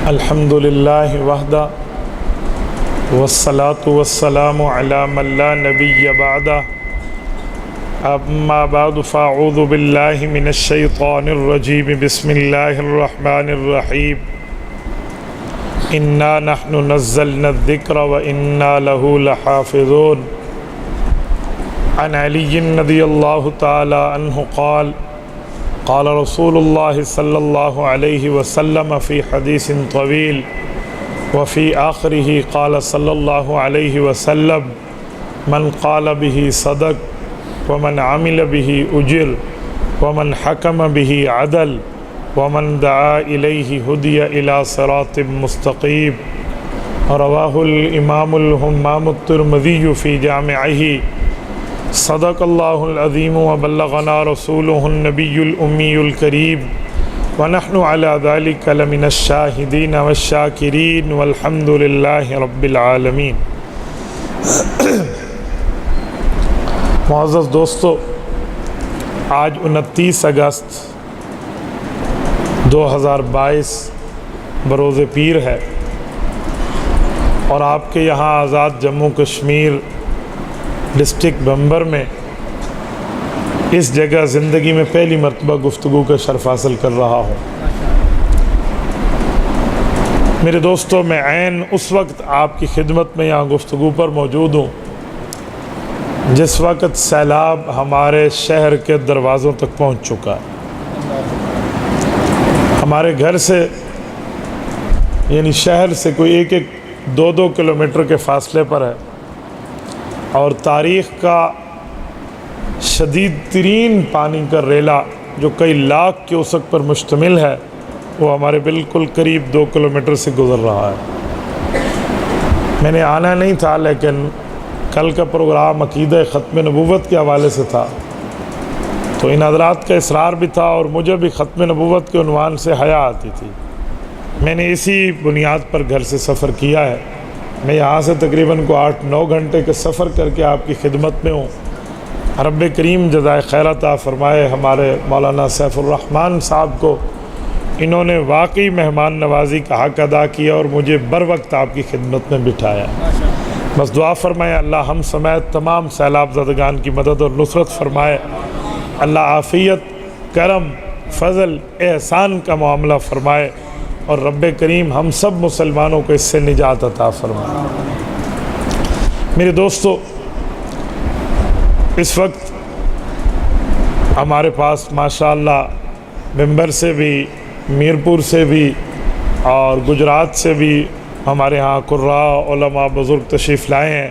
الحمد للہ وحدہ والصلاة والسلام علی من لا نبی بعدہ اما بعد فاعوذ باللہ من الشیطان الرجیم بسم اللہ الرحمن الرحیم انا نحن نزلنا الذکر وانا له لحافظون عن علی رضی اللہ تعالی عنہ قال قال رسول اللہ صلی اللہ علیہ وسلم فی حدیث طویل وفی آخرہ قال صلی اللہ علیہ وسلم من قال به صدق ومن عمل به اجر ومن حکم به عدل ومن دعا الیہ ہدی الی صراط مستقیم رواہ الامام الہمام الترمذی فی جامعہ صدق اللہ العظیم وبلغنا رسولہ النبی الامی الکریم ونحن علی ذلک لمن الشاہدین والشاکرین والحمد للہ رب العالمین۔ معزز دوستو، آج 29 اگست 2022 بروز پیر ہے اور آپ کے یہاں آزاد جموں کشمیر ڈسٹرکٹ بمبر میں اس جگہ زندگی میں پہلی مرتبہ گفتگو کا شرف حاصل کر رہا ہوں۔ میرے دوستو، میں عین اس وقت آپ کی خدمت میں یہاں گفتگو پر موجود ہوں جس وقت سیلاب ہمارے شہر کے دروازوں تک پہنچ چکا ہے۔ ہمارے گھر سے یعنی شہر سے کوئی 1-2 کلومیٹر کے فاصلے پر ہے اور تاریخ کا شدید ترین پانی کا ریلا جو کئی لاکھ کیوسک پر مشتمل ہے وہ ہمارے بالکل قریب 2 کلومیٹر سے گزر رہا ہے۔ میں نے آنا نہیں تھا، لیکن کل کا پروگرام عقیدہ ختم نبوت کے حوالے سے تھا تو ان حضرات کا اصرار بھی تھا اور مجھے بھی ختم نبوت کے عنوان سے حیا آتی تھی۔ میں نے اسی بنیاد پر گھر سے سفر کیا ہے۔ میں یہاں سے تقریباً 8-9 گھنٹے کے سفر کر کے آپ کی خدمت میں ہوں۔ رب کریم جزائے خیر عطا فرمائے ہمارے مولانا سیف الرحمن صاحب کو، انہوں نے واقعی مہمان نوازی کا حق ادا کیا اور مجھے بر وقت آپ کی خدمت میں بٹھایا۔ بس دعا فرمائے اللہ ہم سمیت تمام سیلاب زدگان کی مدد اور نصرت فرمائے، اللہ عافیت، کرم، فضل، احسان کا معاملہ فرمائے اور رب کریم ہم سب مسلمانوں کو اس سے نجات عطا فرمائے۔ میرے دوستو، اس وقت ہمارے پاس ماشاءاللہ ممبر سے بھی، میرپور سے بھی اور گجرات سے بھی ہمارے ہاں قراء، علماء، بزرگ تشریف لائے ہیں،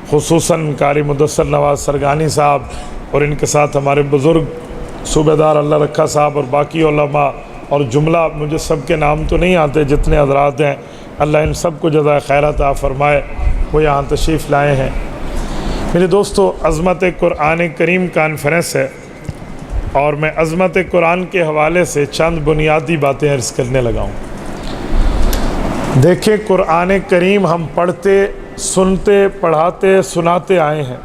خصوصاً قاری مدثر نواز سرگانی صاحب اور ان کے ساتھ ہمارے بزرگ صوبہ دار اللہ رکھا صاحب اور باقی علماء اور جملہ، مجھے سب کے نام تو نہیں آتے جتنے حضرات ہیں، اللہ ان سب کو جزائے خیر عطا فرمائے، وہ یہاں تشریف لائے ہیں۔ میرے دوستو، عظمت قرآن کریم کانفرنس ہے اور میں عظمت قرآن کے حوالے سے چند بنیادی باتیں عرض کرنے لگا ہوں۔ دیکھیں، قرآن کریم ہم پڑھتے، سنتے، پڑھاتے، سناتے آئے ہیں،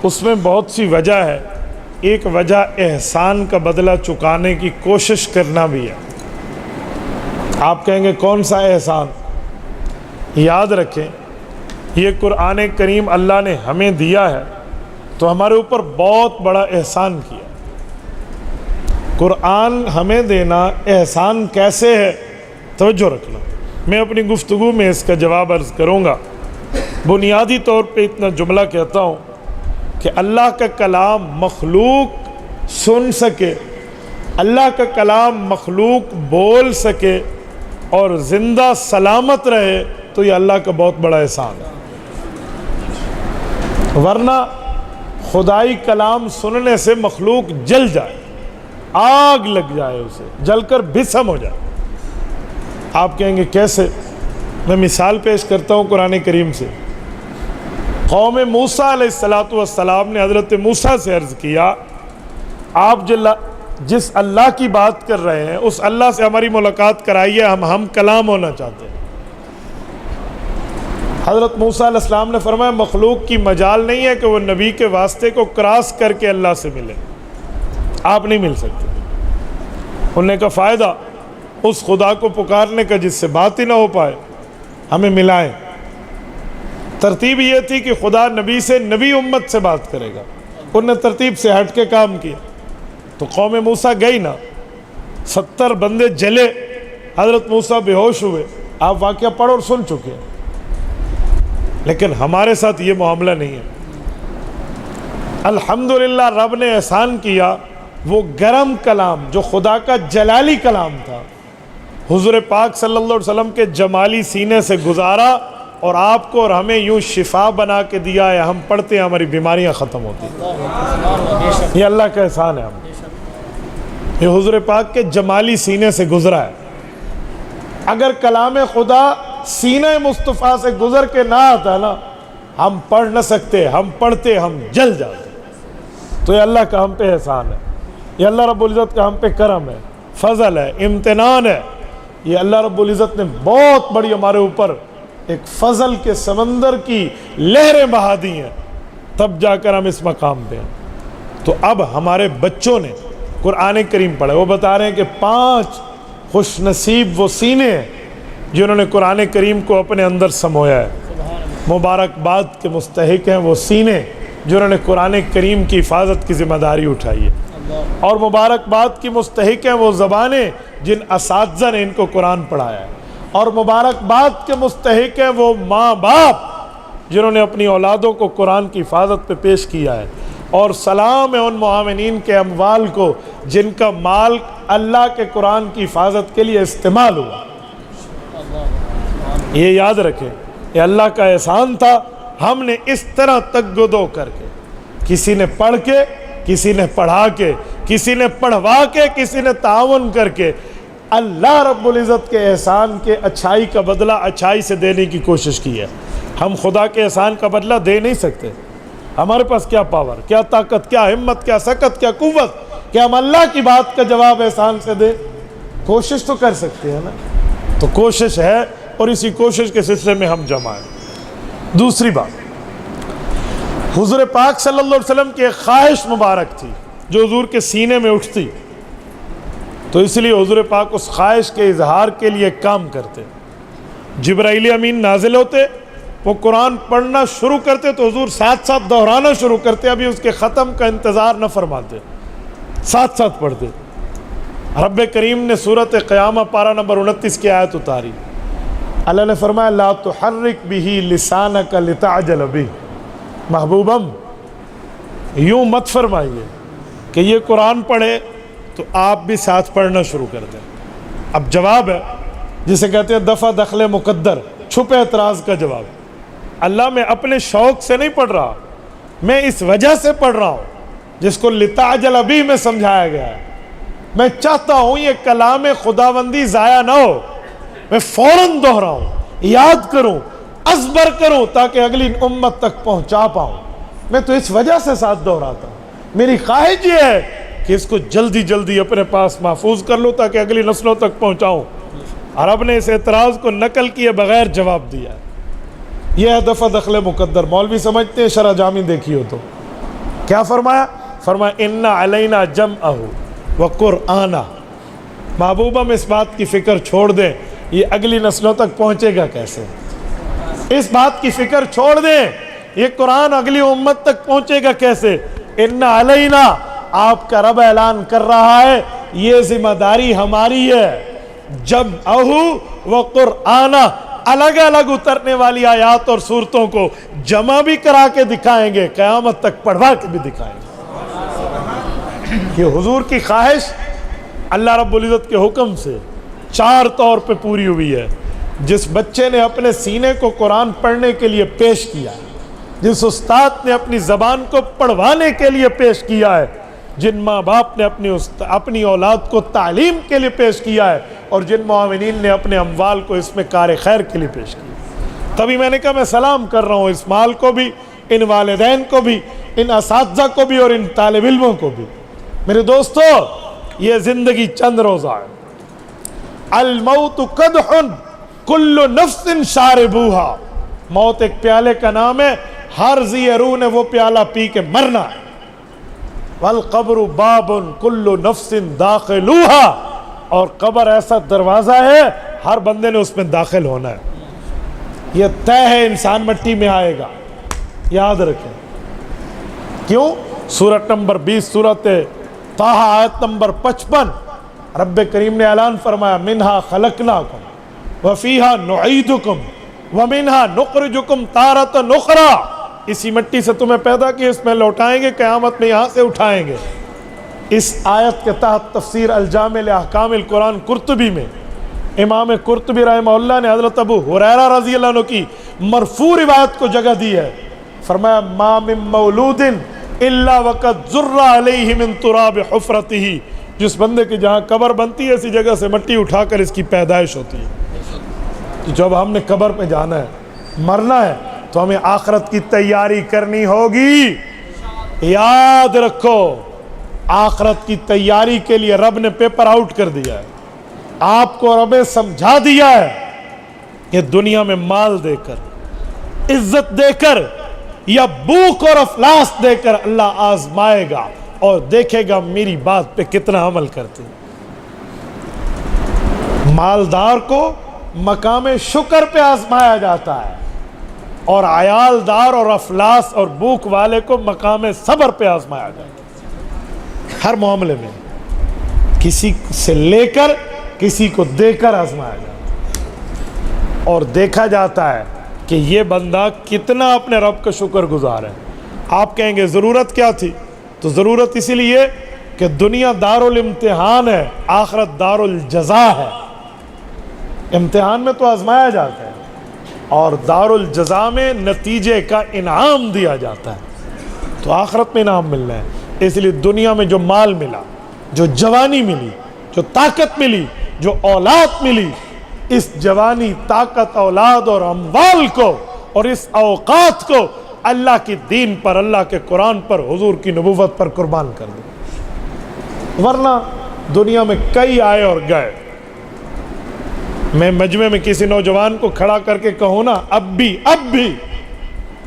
اس میں بہت سی وجہ ہے۔ ایک وجہ احسان کا بدلہ چکانے کی کوشش کرنا بھی ہے۔ آپ کہیں گے کون سا احسان؟ یاد رکھیں، یہ قرآن کریم اللہ نے ہمیں دیا ہے تو ہمارے اوپر بہت بڑا احسان کیا۔ قرآن ہمیں دینا احسان کیسے ہے؟ توجہ رکھنا، میں اپنی گفتگو میں اس کا جواب عرض کروں گا۔ بنیادی طور پہ اتنا جملہ کہتا ہوں کہ اللہ کا کلام مخلوق سن سکے، اللہ کا کلام مخلوق بول سکے اور زندہ سلامت رہے تو یہ اللہ کا بہت بڑا احسان ہے۔ ورنہ خدائی کلام سننے سے مخلوق جل جائے، آگ لگ جائے، اسے جل کر بھسم ہو جائے۔ آپ کہیں گے کیسے؟ میں مثال پیش کرتا ہوں قرآن کریم سے۔ قوم موسیٰ علیہ السلام نے حضرت موسیٰ سے عرض کیا، آپ جس اللہ کی بات کر رہے ہیں اس اللہ سے ہماری ملاقات کرائیے، ہم کلام ہونا چاہتے ہیں۔ حضرت موسیٰ علیہ السلام نے فرمایا مخلوق کی مجال نہیں ہے کہ وہ نبی کے واسطے کو کراس کر کے اللہ سے ملے، آپ نہیں مل سکتے۔ انہوں نے کہا فائدہ؟ اس خدا کو پکارنے کا جس سے بات ہی نہ ہو پائے، ہمیں ملائیں۔ ترتیب یہ تھی کہ خدا نبی سے نبی امت سے بات کرے گا، انہوں نے ترتیب سے ہٹ کے کام کیا، تو قوم موسیٰ گئی نا، 70 بندے جلے، حضرت موسیٰ بے ہوش ہوئے، آپ واقعہ پڑھ اور سن چکے ہیں۔ لیکن ہمارے ساتھ یہ معاملہ نہیں ہے۔ الحمدللہ رب نے احسان کیا، وہ گرم کلام جو خدا کا جلالی کلام تھا، حضور پاک صلی اللہ علیہ وسلم کے جمالی سینے سے گزارا، اور آپ کو اور ہمیں یوں شفا بنا کے دیا ہے، ہم پڑھتے ہیں ہماری بیماریاں ختم ہوتی ہیں۔ یہ اللہ کا احسان ہے، ہم یہ حضور پاک کے جمالی سینے سے گزرا ہے۔ اگر کلام خدا سینہ مصطفیٰ سے گزر کے نہ آتا نا، ہم پڑھ نہ سکتے، ہم پڑھتے ہم جل جاتے۔ تو یہ اللہ کا ہم پہ احسان ہے، یہ اللہ رب العزت کا ہم پہ کرم ہے، فضل ہے، امتنان ہے۔ یہ اللہ رب العزت نے بہت بڑی ہمارے اوپر ایک فضل کے سمندر کی لہریں بہا دی ہیں، تب جا کر ہم اس مقام پہ ہیں۔ تو اب ہمارے بچوں نے قرآن کریم پڑھا، وہ بتا رہے ہیں کہ 5 خوش نصیب وہ سینے ہیں جنہوں نے قرآن کریم کو اپنے اندر سمویا ہے۔ مبارکباد کے مستحق ہیں وہ سینے جنہوں نے قرآن کریم کی حفاظت کی ذمہ داری اٹھائی ہے، اور مبارکباد کی مستحق ہیں وہ زبانیں جن اساتذہ نے ان کو قرآن پڑھایا ہے، اور مبارکباد کے مستحق ہیں وہ ماں باپ جنہوں نے اپنی اولادوں کو قرآن کی حفاظت پہ پیش کیا ہے، اور سلام ہے ان معاونین کے اموال کو جن کا مال اللہ کے قرآن کی حفاظت کے لیے استعمال ہوا۔ یہ یاد رکھیں، یہ اللہ کا احسان تھا، ہم نے اس طرح تگدو کر کے، کسی نے پڑھ کے، کسی نے پڑھا کے، کسی نے پڑھوا کے، کسی نے تعاون کر کے، اللہ رب العزت کے احسان کے اچھائی کا بدلہ اچھائی سے دینے کی کوشش کی ہے۔ ہم خدا کے احسان کا بدلہ دے نہیں سکتے، ہمارے پاس کیا پاور، کیا طاقت، کیا ہمت، کیا سکت، کیا قوت کہ ہم اللہ کی بات کا جواب احسان سے دیں۔ کوشش تو کر سکتے ہیں نا، تو کوشش ہے، اور اسی کوشش کے سلسلے میں ہم جمع ہیں۔ دوسری بات، حضور پاک صلی اللہ علیہ وسلم کی ایک خواہش مبارک تھی جو حضور کے سینے میں اٹھتی، تو اس لیے حضور پاک اس خواہش کے اظہار کے لیے کام کرتے۔ جبرائیل امین نازل ہوتے، وہ قرآن پڑھنا شروع کرتے تو حضور ساتھ ساتھ دہرانا شروع کرتے، ابھی اس کے ختم کا انتظار نہ فرماتے، ساتھ ساتھ پڑھتے۔ رب کریم نے سورۃ قیامہ پارہ نمبر 29 کی آیت اتاری، اللہ نے فرمایا لا تحرک بہ لسانک لتعجل بہ، محبوبم یوں مت فرمائیے کہ یہ قرآن پڑھے تو آپ بھی ساتھ پڑھنا شروع کر دیں۔ اب جواب ہے جسے کہتے ہیں دفع دخل مقدر، چھپے اعتراض کا جواب۔ اللہ میں اپنے شوق سے نہیں پڑھ رہا، میں اس وجہ سے پڑھ رہا ہوں جس کو لتعجل بہ میں سمجھایا گیا ہے۔ میں چاہتا ہوں یہ کلام خداوندی ضائع نہ ہو، میں فوراً دہراؤں، یاد کروں، ازبر کروں تاکہ اگلی امت تک پہنچا پاؤں۔ میں تو اس وجہ سے ساتھ دہراتا ہوں، میری خواہش یہ ہے کہ اس کو جلدی جلدی اپنے پاس محفوظ کر لوں تاکہ اگلی نسلوں تک پہنچاؤں۔ عرب نے اس اعتراض کو نقل کیے بغیر جواب دیا۔ یہ ہے دفع دخل مقدر۔ مولوی سمجھتے ہیں شرح جامی دیکھی ہو تو کیا فرمایا؟ فرمایا ان علینا جمعہ وقرآنہ، محبوب ہم اس بات کی فکر چھوڑ دیں یہ اگلی نسلوں تک پہنچے گا کیسے، اس بات کی فکر چھوڑ دیں یہ قرآن اگلی امت تک پہنچے گا کیسے۔ ان علینا، آپ کا رب اعلان کر رہا ہے یہ ذمہ داری ہماری ہے، جمعہ وقرآنہ، الگ الگ اترنے والی آیات اور صورتوں کو جمع بھی کرا کے دکھائیں گے، قیامت تک پڑھوا کے بھی دکھائیں گے۔ یہ حضور کی خواہش اللہ رب العزت کے حکم سے 4 طور پہ پوری ہوئی ہے۔ جس بچے نے اپنے سینے کو قرآن پڑھنے کے لیے پیش کیا ہے، جس استاد نے اپنی زبان کو پڑھوانے کے لیے پیش کیا ہے، جن ماں باپ نے اپنی اولاد کو تعلیم کے لیے پیش کیا ہے، اور جن معاونین نے اپنے اموال کو اس میں کار خیر کے لیے پیش کیا۔ تبھی میں نے کہا میں سلام کر رہا ہوں اس مال کو بھی، ان والدین کو بھی، ان اساتذہ کو بھی، اور ان طالب علموں کو بھی۔ میرے دوستو، یہ زندگی چند روزہ ہے۔ الموت قدح کل نفس شاربوہا، موت ایک پیالے کا نام ہے، ہر ذی روح نے وہ پیالہ پی کے مرنا ہے۔ والقبر باب کل نفس داخلوہا، اور قبر ایسا دروازہ ہے ہر بندے نے اس میں داخل ہونا ہے. یہ طے ہے انسان مٹی میں آئے گا, یاد رکھیں. کیوں؟ سورت نمبر 20 سورت طٰہٰ آیت نمبر 55 رب کریم نے اعلان فرمایا منہا خلقناکم وفیہا نعیدکم ومنہا نخرجکم تارۃ اخری. اسی مٹی سے تمہیں پیدا کیا, اس میں لوٹائیں گے, قیامت میں یہاں سے اٹھائیں گے. اس آیت کے تحت تفسیر الجامع لاحکام القرآن قرطبی میں امام قرطبی رحمہ اللہ نے حضرت ابو ہریرہ رضی اللہ عنہ کی مرفوع روایت کو جگہ دی ہے. فرمایا ما من مولود الا وقد ذر علیہ من تراب حفرتہ. جس بندے کی جہاں قبر بنتی ہے اسی جگہ سے مٹی اٹھا کر اس کی پیدائش ہوتی ہے. جب ہم نے قبر پہ جانا ہے, مرنا ہے, تو ہمیں آخرت کی تیاری کرنی ہوگی. یاد رکھو, آخرت کی تیاری کے لیے رب نے پیپر آؤٹ کر دیا ہے. آپ کو رب نے سمجھا دیا ہے کہ دنیا میں مال دے کر, عزت دے کر یا بھوک اور افلاس دے کر اللہ آزمائے گا اور دیکھے گا میری بات پہ کتنا عمل کرتے. مالدار کو مقام شکر پہ آزمایا جاتا ہے, اور عیالدار اور افلاس اور بھوک والے کو مقام صبر پہ آزمایا جاتا ہے. ہر معاملے میں کسی سے لے کر کسی کو دے کر آزمایا جاتا ہے, اور دیکھا جاتا ہے کہ یہ بندہ کتنا اپنے رب کا شکر گزار ہے. آپ کہیں گے ضرورت کیا تھی؟ تو ضرورت اسی لیے کہ دنیا دارالامتحان ہے, آخرت دارالجزا ہے. امتحان میں تو آزمایا جاتا ہے اور دارالجزا میں نتیجے کا انعام دیا جاتا ہے. تو آخرت میں انعام ملنا ہے. اس لیے دنیا میں جو مال ملا, جو جوانی ملی, جو طاقت ملی, جو اولاد ملی, اس جوانی, طاقت, اولاد اور اموال کو اور اس اوقات کو اللہ کی دین پر, اللہ کے قرآن پر, حضور کی نبوت پر قربان کر دو. ورنہ دنیا میں کئی آئے اور گئے. میں مجمع میں کسی نوجوان کو کھڑا کر کے کہوں نا اب بھی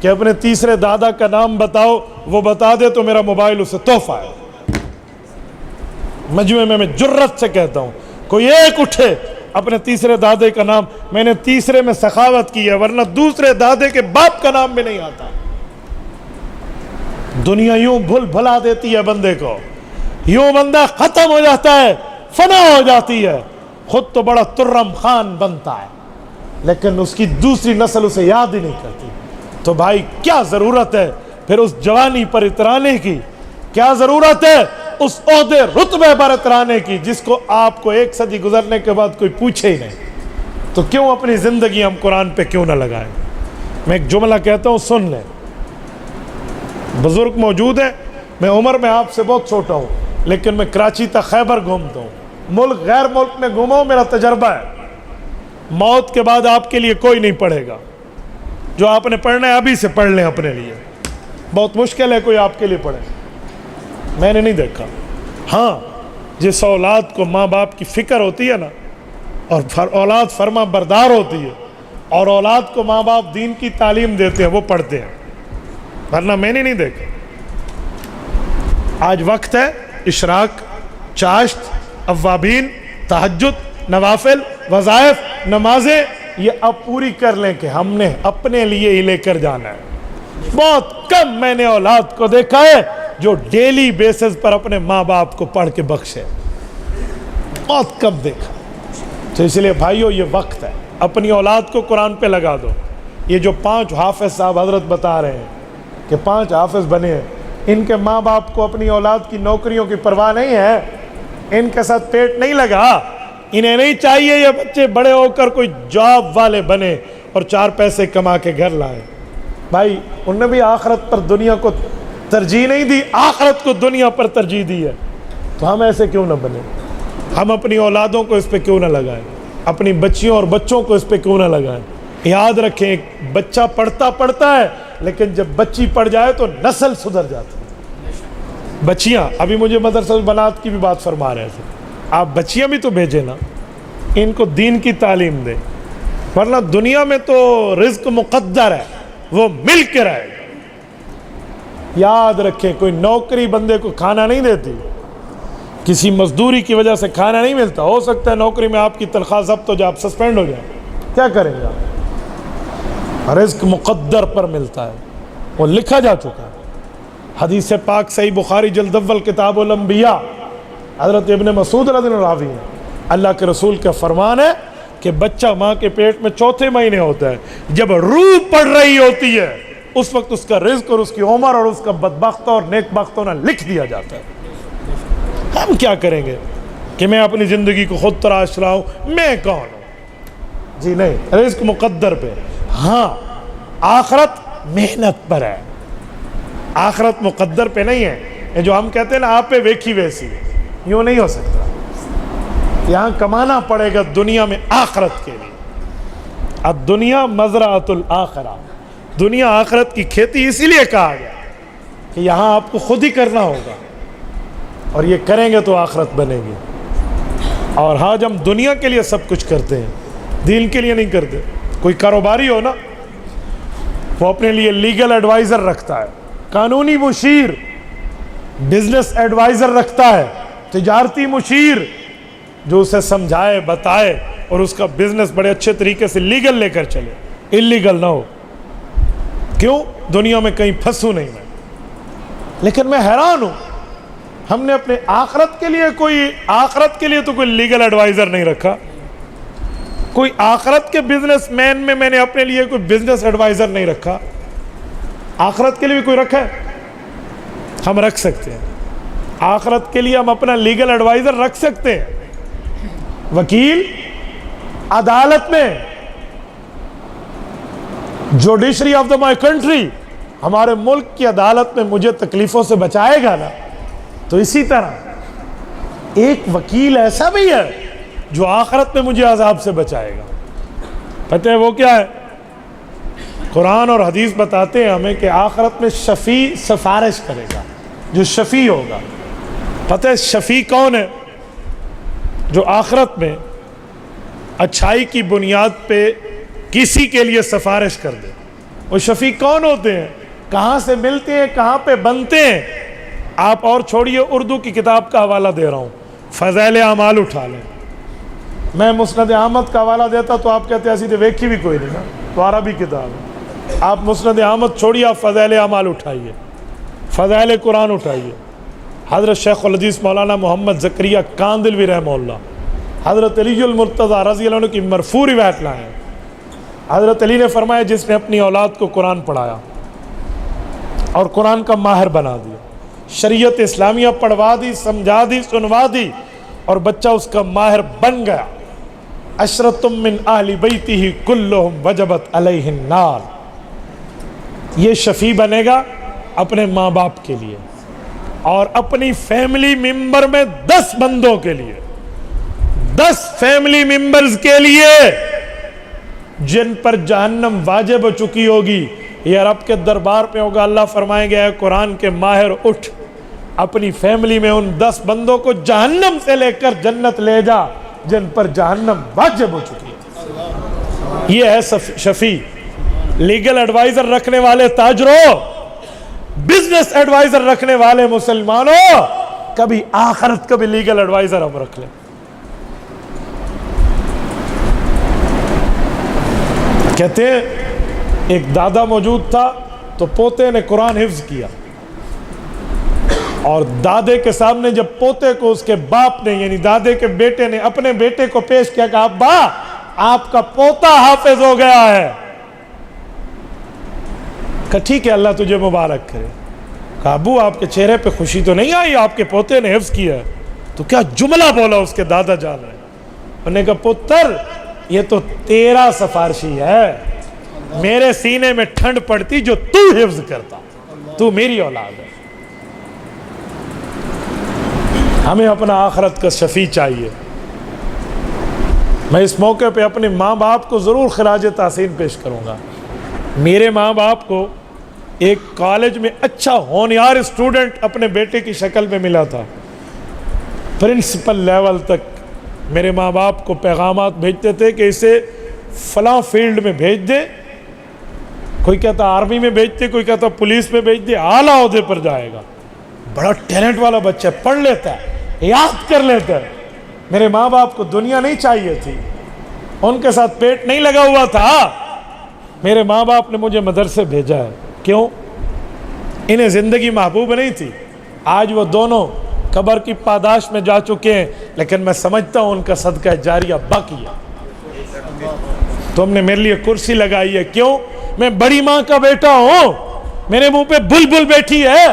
کہ اپنے تیسرے دادا کا نام بتاؤ, وہ بتا دے تو میرا موبائل اسے تحفہ ہے. مجمع میں جرت سے کہتا ہوں, کوئی ایک اٹھے اپنے تیسرے دادے کا نام, میں نے تیسرے میں سخاوت کی ہے, ورنہ دوسرے دادے کے باپ کا نام بھی نہیں آتا. دنیا یوں بھول بھلا دیتی ہے بندے کو, یوں بندہ ختم ہو جاتا ہے, فنا ہو جاتی ہے. خود تو بڑا ترم خان بنتا ہے لیکن اس کی دوسری نسل اسے یاد ہی نہیں کرتی. تو بھائی کیا ضرورت ہے پھر اس جوانی پر اترانے کی؟ کیا ضرورت ہے اس عہدے رتبے پر اترانے کی جس کو آپ کو ایک صدی گزرنے کے بعد کوئی پوچھے ہی نہیں؟ تو کیوں اپنی زندگی ہم قرآن پہ کیوں نہ لگائیں؟ میں ایک جملہ کہتا ہوں, سن لیں. بزرگ موجود ہیں, میں عمر میں آپ سے بہت چھوٹا ہوں لیکن میں کراچی تا خیبر گھومتا ہوں, ملک غیر ملک میں گھوما ہوں, میرا تجربہ ہے. موت کے بعد آپ کے لیے کوئی نہیں پڑھے گا. جو آپ نے پڑھنا ہے ابھی سے پڑھ لیں اپنے لیے. بہت مشکل ہے کوئی آپ کے لیے پڑھے, میں نے نہیں دیکھا. ہاں, جس اولاد کو ماں باپ کی فکر ہوتی ہے نا, اور اولاد فرما بردار ہوتی ہے, اور اولاد کو ماں باپ دین کی تعلیم دیتے ہیں, وہ پڑھتے ہیں, ورنہ میں نے نہیں دیکھا. آج وقت ہے اشراق, چاشت, اوابین, تہجد, نوافل, وظائف, نمازیں, یہ اب پوری کر لیں کہ ہم نے اپنے لیے ہی لے کر جانا ہے. بہت کم میں نے اولاد کو دیکھا ہے جو ڈیلی بیسز پر اپنے ماں باپ کو پڑھ کے بخشے, بہت کم دیکھا. تو اس لیے بھائیو یہ وقت ہے, اپنی اولاد کو قرآن پہ لگا دو. یہ جو 5 حافظ صاحب حضرت بتا رہے ہیں کہ 5 حافظ بنے ہیں, ان کے ماں باپ کو اپنی اولاد کی نوکریوں کی پرواہ نہیں ہے, ان کے ساتھ پیٹ نہیں لگا. انہیں نہیں چاہیے یہ بچے بڑے ہو کر کوئی جاب والے بنے اور 4 پیسے کما کے گھر لائیں. بھائی ان نے بھی آخرت پر دنیا کو ترجیح نہیں دی, آخرت کو دنیا پر ترجیح دی ہے. تو ہم ایسے کیوں نہ بنے؟ ہم اپنی اولادوں کو اس پہ کیوں نہ لگائیں, اپنی بچیوں اور بچوں کو اس پہ کیوں نہ لگائیں. یاد رکھیں, ایک بچہ پڑھتا ہے لیکن جب بچی پڑھ جائے تو نسل سدھر جاتی ہے. بچیاں, ابھی مجھے مدرسہ بنات کی بھی بات فرما رہے تھے, آپ بچیاں بھی تو بھیجیں نا, ان کو دین کی تعلیم دیں, ورنہ دنیا میں تو رزق مقدر ہے, وہ مل کے رہے گا. یاد رکھیں, کوئی نوکری بندے کو کھانا نہیں دیتی. کسی مزدوری کی وجہ سے کھانا نہیں ملتا، ہو سکتا ہے نوکری میں آپ کی تنخواہ ضبط ہو جائے، آپ سسپینڈ ہو جائے، کیا کریں گے آپ؟ رزق مقدر پر ملتا ہے، وہ لکھا جا چکا ہے۔ حدیث پاک صحیح بخاری جلد اول کتاب الانبیاء، حضرت ابن مسعود رضی اللہ عنہ راوی ہے، اللہ کے رسول کا فرمان ہے کہ بچہ ماں کے پیٹ میں چوتھے مہینے ہوتا ہے، جب روح پڑ رہی ہوتی ہے اس وقت اس کا رزق اور اس کی عمر اور اس کا بدبخت اور نیک بخت ہونا لکھ دیا جاتا ہے۔ ہم کیا کریں گے کہ میں اپنی زندگی کو خود تراش رہا ہوں، میں کون ہوں؟ جی نہیں، رزق مقدر پہ، ہاں آخرت محنت پر ہے، آخرت مقدر پہ نہیں ہے۔ یہ جو ہم کہتے ہیں نا آپ پہ ویکھی ویسی، یوں نہیں ہو سکتا، یہاں کمانا پڑے گا دنیا میں آخرت کے لیے۔ اب دنیا مزرعۃ الآخرہ، دنیا آخرت کی کھیتی اسی لیے کہا گیا کہ یہاں آپ کو خود ہی کرنا ہوگا، اور یہ کریں گے تو آخرت بنے گی۔ اور آج ہم دنیا کے لیے سب کچھ کرتے ہیں، دین کے لیے نہیں کرتے۔ کوئی کاروباری ہو نا، وہ اپنے لیے لیگل ایڈوائزر رکھتا ہے، قانونی مشیر، بزنس ایڈوائزر رکھتا ہے، تجارتی مشیر جو اسے سمجھائے بتائے اور اس کا بزنس بڑے اچھے طریقے سے لیگل لے کر چلے، انلیگل نہ ہو۔ کیوں؟ دنیا میں کہیں پھنسوں نہیں میں۔ لیکن میں حیران ہوں، ہم نے اپنے آخرت کے لیے تو کوئی لیگل ایڈوائزر نہیں رکھا، کوئی آخرت کے بزنس مین میں نے اپنے لیے کوئی بزنس ایڈوائزر نہیں رکھا۔ آخرت کے لیے بھی کوئی رکھا ہے؟ ہم رکھ سکتے ہیں، آخرت کے لیے ہم اپنا لیگل ایڈوائزر رکھ سکتے ہیں۔ وکیل عدالت میں، judiciary of the my country, ہمارے ملک کی عدالت میں مجھے تکلیفوں سے بچائے گا نا، تو اسی طرح ایک وکیل ایسا بھی ہے جو آخرت میں مجھے عذاب سے بچائے گا۔ پتہ ہے وہ کیا ہے؟ قرآن اور حدیث بتاتے ہیں ہمیں کہ آخرت میں شفیع سفارش کرے گا، جو شفیع ہوگا۔ پتہ ہے شفیع کون ہے؟ جو آخرت میں اچھائی کی بنیاد پہ کسی کے لیے سفارش کر دے۔ وہ شفیع کون ہوتے ہیں؟ کہاں سے ملتے ہیں، کہاں پہ بنتے ہیں؟ آپ اور چھوڑیے، اردو کی کتاب کا حوالہ دے رہا ہوں، فضائل اعمال اٹھا لیں۔ میں مسند احمد کا حوالہ دیتا تو آپ کہتے ہیں ایسی تو ویکھی بھی کوئی نہیں نا، تو عربی کتاب ہے۔ آپ مسند احمد چھوڑیے، آپ فضائل اعمال اٹھائیے، فضائل قرآن اٹھائیے۔ حضرت شیخ الحدیث مولانا محمد زکریا کاندلوی رحمہ اللہ حضرت علی المرتضیٰ رضی اللہ عنہ کی مرفوع روایت لائے ہیں۔ حضرت علی نے فرمایا جس نے اپنی اولاد کو قرآن پڑھایا اور قرآن کا ماہر بنا دیا، شریعت اسلامیہ پڑھوا دی، سمجھا دی، سنوا دی، اور بچہ اس کا ماہر بن گیا، عشرۃ من اہل بیتہ کلہم وجبت علیہ النار، یہ شفیع بنے گا اپنے ماں باپ کے لیے اور اپنی فیملی ممبر میں 10 بندوں کے لیے، 10 فیملی ممبرز کے لیے جن پر جہنم واجب ہو چکی ہوگی، یہ رب کے دربار پہ ہوگا۔ اللہ فرمائیں گے اے قرآن کے ماہر اٹھ، اپنی فیملی میں ان 10 بندوں کو جہنم سے لے کر جنت لے جا جن پر جہنم واجب ہو چکی ہے۔ یہ ہے شفیع۔ لیگل ایڈوائزر رکھنے والے تاجروں، بزنس ایڈوائزر رکھنے والے مسلمانوں، کبھی آخرت کبھی لیگل ایڈوائزر ہم رکھ لیں۔ کہتے ہیں ایک دادا موجود تھا تو پوتے نے قرآن حفظ کیا، اور دادے کے سامنے جب پوتے کو اس کے باپ نے یعنی دادے کے بیٹے نے اپنے بیٹے کو پیش کیا کہ ابا آپ کا پوتا حافظ ہو گیا ہے، کہا ٹھیک ہے اللہ تجھے مبارک کرے۔ کہا ابو آپ کے چہرے پہ خوشی تو نہیں آئی، آپ کے پوتے نے حفظ کیا ہے؟ تو کیا جملہ بولا اس کے دادا جان نے، انہوں نے کہا پتر یہ تو تیرا سفارشی ہے، میرے سینے میں ٹھنڈ پڑتی جو تو حفظ کرتا، تو میری اولاد ہے۔ ہمیں اپنا آخرت کا شفیع چاہیے۔ میں اس موقع پہ اپنے ماں باپ کو ضرور خراج تحسین پیش کروں گا۔ میرے ماں باپ کو ایک کالج میں اچھا ہونہار اسٹوڈنٹ اپنے بیٹے کی شکل میں ملا تھا، پرنسپل لیول تک میرے ماں باپ کو پیغامات بھیجتے تھے کہ اسے فلاں فیلڈ میں بھیج دے، کوئی کہتا آرمی میں بھیج دے، کوئی کہتا پولیس میں بھیج دے، اعلیٰ عہدے پر جائے گا، بڑا ٹیلنٹ والا بچہ پڑھ لیتا ہے، یاد کر لیتا ہے میرے ماں باپ کو دنیا نہیں چاہیے تھی، ان کے ساتھ پیٹ نہیں لگا ہوا تھا، میرے ماں باپ نے مجھے مدرسے بھیجا ہے، کیوں؟ انہیں زندگی محبوب نہیں تھی، آج وہ دونوں قبر کی پاداش میں جا چکے ہیں، لیکن میں سمجھتا ہوں ان کا صدقہ جاریہ باقی ہے۔ تم نے میرے لیے کرسی لگائی ہے، کیوں؟ میں بڑی ماں کا بیٹا ہوں، میرے منہ پہ بلبل بیٹھی ہے،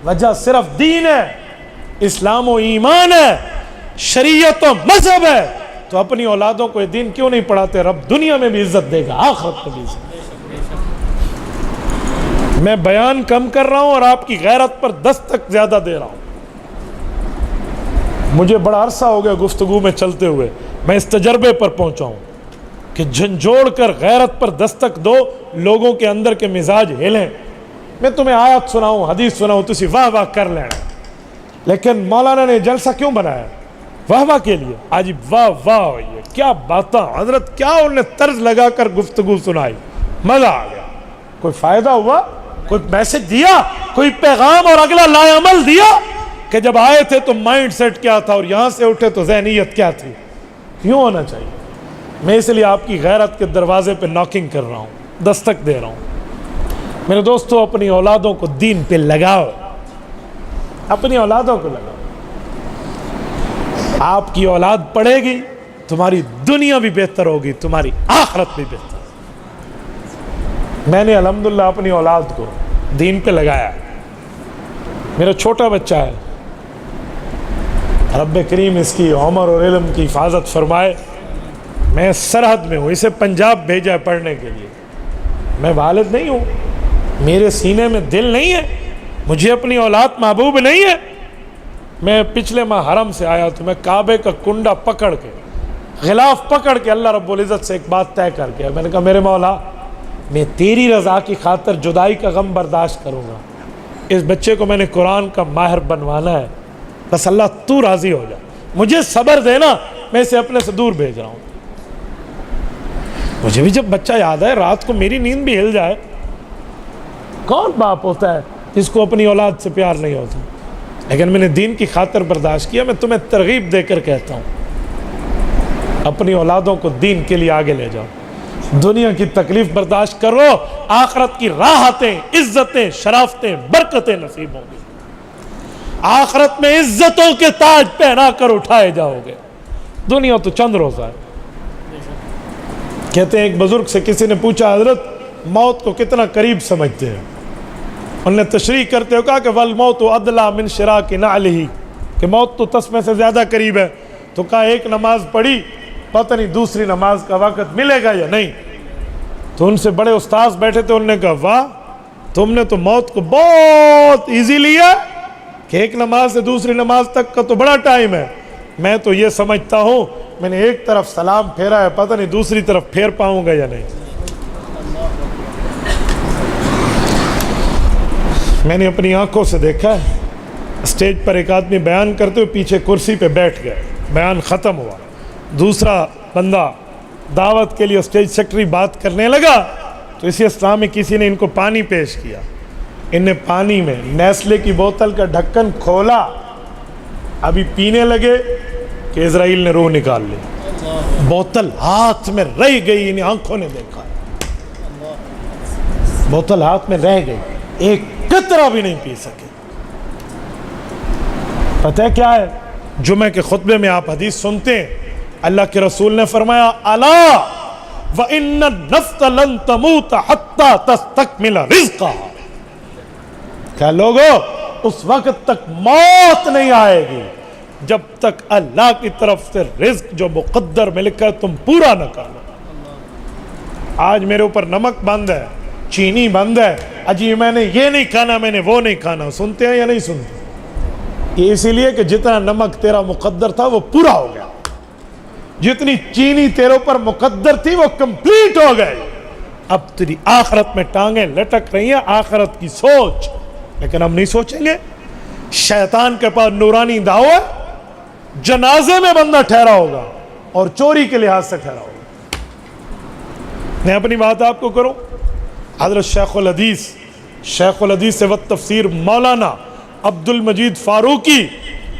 وجہ صرف دین ہے، اسلام و ایمان ہے، شریعت و مذہب ہے، تو اپنی اولادوں کو یہ دین کیوں نہیں پڑھاتے؟ رب دنیا میں بھی عزت دے گا، آخرت میں بھی عزت۔ میں بیان کم کر رہا ہوں اور آپ کی غیرت پر دستک زیادہ دے رہا ہوں۔ مجھے بڑا عرصہ ہو گیا گفتگو میں چلتے ہوئے، میں اس تجربے پر پہنچا ہوں کہ جھنجھوڑ کر غیرت پر دستک دو، لوگوں کے اندر کے مزاج ہلیں۔ میں تمہیں آیت سناؤں، حدیث سناؤں، تسی واہ واہ کر لینا، لیکن مولانا نے جلسہ کیوں بنایا؟ واہ واہ کے لیے؟ آج واہ واہ ہوئی ہے، کیا باتاں حضرت، کیا انہوں نے طرز لگا کر گفتگو سنائی، مزہ آ گیا۔ کوئی فائدہ ہوا؟ کوئی میسج دیا؟ کوئی پیغام اور اگلا لائے عمل دیا؟ کہ جب آئے تھے تو مائنڈ سیٹ کیا تھا اور یہاں سے اٹھے تو ذہنیت کیا تھی؟ یوں ہونا چاہیے۔ میں اس لیے آپ کی غیرت کے دروازے پہ ناکنگ کر رہا ہوں، دستک دے رہا ہوں۔ میرے دوستو، اپنی اولادوں کو دین پہ لگاؤ، اپنی اولادوں کو لگاؤ۔ آپ کی اولاد پڑھے گی، تمہاری دنیا بھی بہتر ہوگی، تمہاری آخرت بھی بہتر۔ میں نے الحمدللہ اپنی اولاد کو دین پہ لگایا۔ میرا چھوٹا بچہ ہے، رب کریم اس کی عمر اور علم کی حفاظت فرمائے۔ میں سرحد میں ہوں، اسے پنجاب بھیجا ہے پڑھنے کے لیے۔ میں والد نہیں ہوں، میرے سینے میں دل نہیں ہے، مجھے اپنی اولاد محبوب نہیں ہے۔ میں پچھلے ماہ حرم سے آیا تو میں کعبے کا کنڈا پکڑ کے، غلاف پکڑ کے اللہ رب العزت سے ایک بات طے کر کے، میں نے کہا میرے مولا، میں تیری رضا کی خاطر جدائی کا غم برداشت کروں گا، اس بچے کو میں نے قرآن کا ماہر بنوانا ہے، بس اللہ تو راضی ہو جا، مجھے صبر دینا، میں اسے اپنے سے دور بھیج رہا ہوں۔ مجھے بھی جب بچہ یاد ہے، رات کو میری نیند بھی ہل جائے، کون باپ ہوتا ہے جس کو اپنی اولاد سے پیار نہیں ہوتا؟ لیکن میں نے دین کی خاطر برداشت کیا۔ میں تمہیں ترغیب دے کر کہتا ہوں، اپنی اولادوں کو دین کے لیے آگے لے جاؤ، دنیا کی تکلیف برداشت کرو، آخرت کی راحتیں، عزتیں، شرافتیں، برکتیں نصیب ہوں گی، آخرت میں عزتوں کے تاج پہنا کر اٹھائے جاؤ گے۔ دنیا تو چند روزہ ہے۔ کہتے ہیں ایک بزرگ سے کسی نے پوچھا، حضرت موت کو کتنا قریب سمجھتے ہیں؟ انہوں نے تشریح کرتے ہوئے کہا کہ وَالْمَوْتُ أَدْلَى مِنْ شِرَاكِ نَعْلِهِ، کہ موت تو تسمے سے زیادہ قریب ہے۔ تو کہا ایک نماز پڑھی، پتہ نہیں دوسری نماز کا وقت ملے گا یا نہیں۔ تو ان سے بڑے استاذ بیٹھے تھے، انہوں نے کہا واہ، تم نے تو موت کو بہت ایزی لیا کہ ایک نماز سے دوسری نماز تک کا تو بڑا ٹائم ہے۔ میں تو یہ سمجھتا ہوں میں نے ایک طرف سلام پھیرا ہے، پتہ نہیں دوسری طرف پھیر پاؤں گا یا نہیں۔ میں نے اپنی آنکھوں سے دیکھا ہے، اسٹیج پر ایک آدمی بیان کرتے ہوئے پیچھے کرسی پہ بیٹھ گئے، بیان ختم ہوا، دوسرا بندہ دعوت کے لیے اسٹیج سیکرٹری بات کرنے لگا تو اسی اسلام میں کسی نے ان کو پانی پیش کیا، ان نے پانی میں نیسلے کی بوتل کا ڈھکن کھولا، ابھی پینے لگے کہ اسرائیل نے روح نکال لی، بوتل ہاتھ میں رہ گئی، انہیں آنکھوں نے دیکھا، بوتل ہاتھ میں رہ گئی، ایک قطرہ بھی نہیں پی سکے۔ پتہ ہے کیا ہے؟ جمعہ کے خطبے میں آپ حدیث سنتے ہیں، اللہ کے رسول نے فرمایا الا وَإِنَّ النَّفْسَ لَن تَمُوتَ حَتَّى تَسْتَكْمِلَ رِزْقَهَا، کیا لوگو اس وقت تک موت نہیں آئے گی جب تک اللہ کی طرف سے رزق جو مقدر میں لکھا ہے تم پورا نہ کر لو۔ آج میرے اوپر نمک بند ہے، چینی بند ہے، اجی میں نے یہ نہیں کھانا، میں نے وہ نہیں کھانا، سنتے ہیں یا نہیں سنتے؟ یہ اسی لیے کہ جتنا نمک تیرا مقدر تھا وہ پورا ہو گیا، جتنی چینی تیرے اوپر مقدر تھی وہ کمپلیٹ ہو گئی۔ اب تیری آخرت میں ٹانگیں لٹک رہی ہیں، آخرت کی سوچ، لیکن ہم نہیں سوچیں گے۔ شیطان کے پاس نورانی دعوت، جنازے میں بندہ ٹھہرا ہوگا اور چوری کے لحاظ سے ٹھہرا ہوگا۔ میں اپنی بات آپ کو کروں، حضرت شیخ الحدیث سے والتفسیر مولانا عبد المجید فاروقی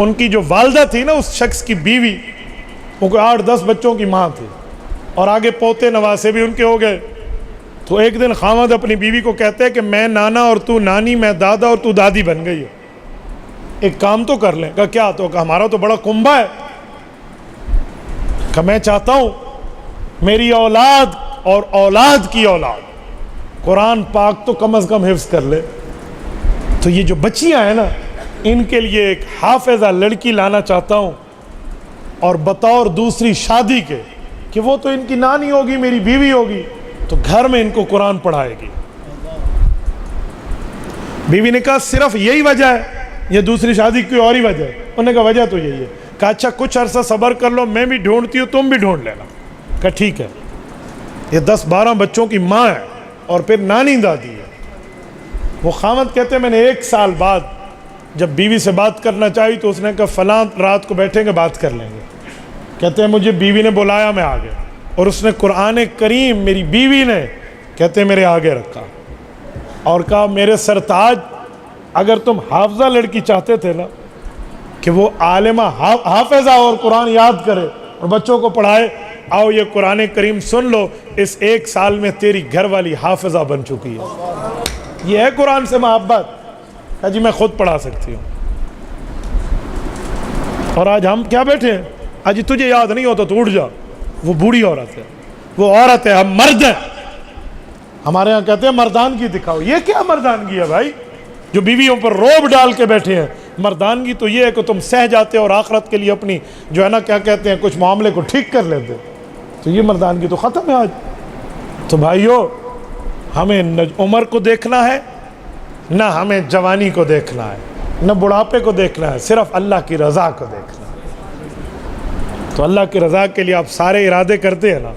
ان کی جو والدہ تھی نا، اس شخص کی بیوی، وہ کوئی 8-10 بچوں کی ماں تھی، اور آگے پوتے نواسے بھی ان کے ہو گئے. تو ایک دن خاوند اپنی بیوی کو کہتے ہیں کہ میں نانا اور تو نانی، میں دادا اور تو دادی بن گئی ہے، ایک کام تو کر لیں. کہا کیا؟ تو کہا ہمارا تو بڑا کنبہ ہے. کہ میں چاہتا ہوں میری اولاد اور اولاد کی اولاد قرآن پاک تو کم از کم حفظ کر لے. تو یہ جو بچیاں ہیں نا، ان کے لیے ایک حافظہ لڑکی لانا چاہتا ہوں، اور بطور دوسری شادی کے، کہ وہ تو ان کی نانی ہوگی، میری بیوی ہوگی، تو گھر میں ان کو قرآن پڑھائے گی. بیوی نے کہا صرف یہی وجہ ہے یہ دوسری شادی کی اور ہی وجہ ہے؟ انہوں نے کہا وجہ تو یہی ہے. کہا اچھا کچھ عرصہ صبر کر لو، میں بھی ڈھونڈتی ہوں، تم بھی ڈھونڈ لینا. کہا ٹھیک ہے. یہ 10-12 بچوں کی ماں ہے اور پھر نانی دادی ہے. وہ خاوند کہتے ہیں میں نے 1 سال بعد جب بیوی سے بات کرنا چاہی تو اس نے کہا فلاں رات کو بیٹھیں گے، بات کر لیں گے. کہتے ہیں مجھے بیوی نے بلایا، میں آ گیا، اور اس نے قرآن کریم میری بیوی نے کہتے ہیں میرے آگے رکھا اور کہا میرے سرتاج، اگر تم حافظہ لڑکی چاہتے تھے نا کہ وہ عالمہ حافظہ اور قرآن یاد کرے اور بچوں کو پڑھائے، آؤ یہ قرآن کریم سن لو، اس 1 سال میں تیری گھر والی حافظہ بن چکی ہے. یہ ہے قرآن سے محبت. کہا جی میں خود پڑھا سکتی ہوں. اور آج ہم کیا بیٹھے ہیں، آج تجھے یاد نہیں ہوتا تو اٹھ جا، وہ بوڑھی عورت ہے، وہ عورت ہے، ہم مرد ہیں. ہمارے ہاں کہتے ہیں مردانگی دکھاؤ. یہ کیا مردانگی ہے بھائی، جو بیویوں پر روب ڈال کے بیٹھے ہیں؟ مردانگی تو یہ ہے کہ تم سہ جاتے اور آخرت کے لیے اپنی جو ہے نا کیا کہتے ہیں کچھ معاملے کو ٹھیک کر لیتے. تو یہ مردانگی تو ختم ہے آج. تو بھائیو، ہمیں نہ عمر کو دیکھنا ہے، نہ ہمیں جوانی کو دیکھنا ہے، نہ بڑھاپے کو دیکھنا ہے، صرف اللہ کی رضا کو دیکھنا ہے. تو اللہ کی رضا کے لیے آپ سارے ارادے کرتے ہیں نا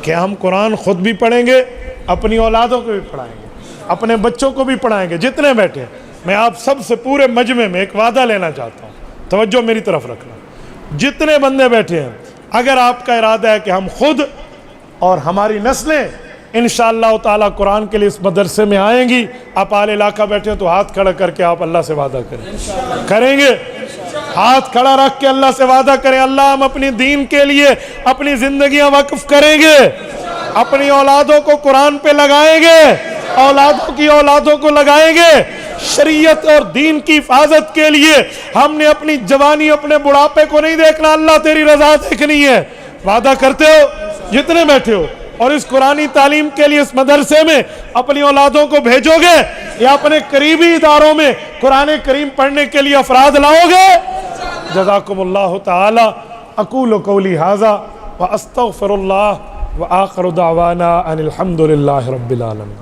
کہ ہم قرآن خود بھی پڑھیں گے، اپنی اولادوں کو بھی پڑھائیں گے، اپنے بچوں کو بھی پڑھائیں گے. جتنے بیٹھے ہیں، میں آپ سب سے پورے مجمع میں ایک وعدہ لینا چاہتا ہوں، توجہ میری طرف رکھنا. جتنے بندے بیٹھے ہیں، اگر آپ کا ارادہ ہے کہ ہم خود اور ہماری نسلیں انشاءاللہ تعالیٰ قرآن کے لیے اس مدرسے میں آئیں گی، آپ اہل علاقہ بیٹھے ہیں تو ہاتھ کھڑا کر کے آپ اللہ سے وعدہ کریں. کریں گے؟ ہاتھ کھڑا رکھ کے اللہ سے وعدہ کریں، اللہ ہم اپنی دین کے لیے اپنی زندگیاں وقف کریں گے، اپنی اولادوں کو قرآن پہ لگائیں گے، اولادوں کی اولادوں کو لگائیں گے. شریعت اور دین کی حفاظت کے لیے ہم نے اپنی جوانی، اپنے بڑھاپے کو نہیں دیکھنا، اللہ تیری رضا دیکھنی ہے. وعدہ کرتے ہو جتنے بیٹھے ہو؟ اور اس قرآنی تعلیم کے لیے اس مدرسے میں اپنی اولادوں کو بھیجو گے یا اپنے قریبی اداروں میں قرآن کریم پڑھنے کے لیے افراد لاؤ گے؟ جزاکم اللہ تعالی. اقول قولی ھذا واستغفر اللہ وآخر دعوانا ان الحمد للہ رب العالمین.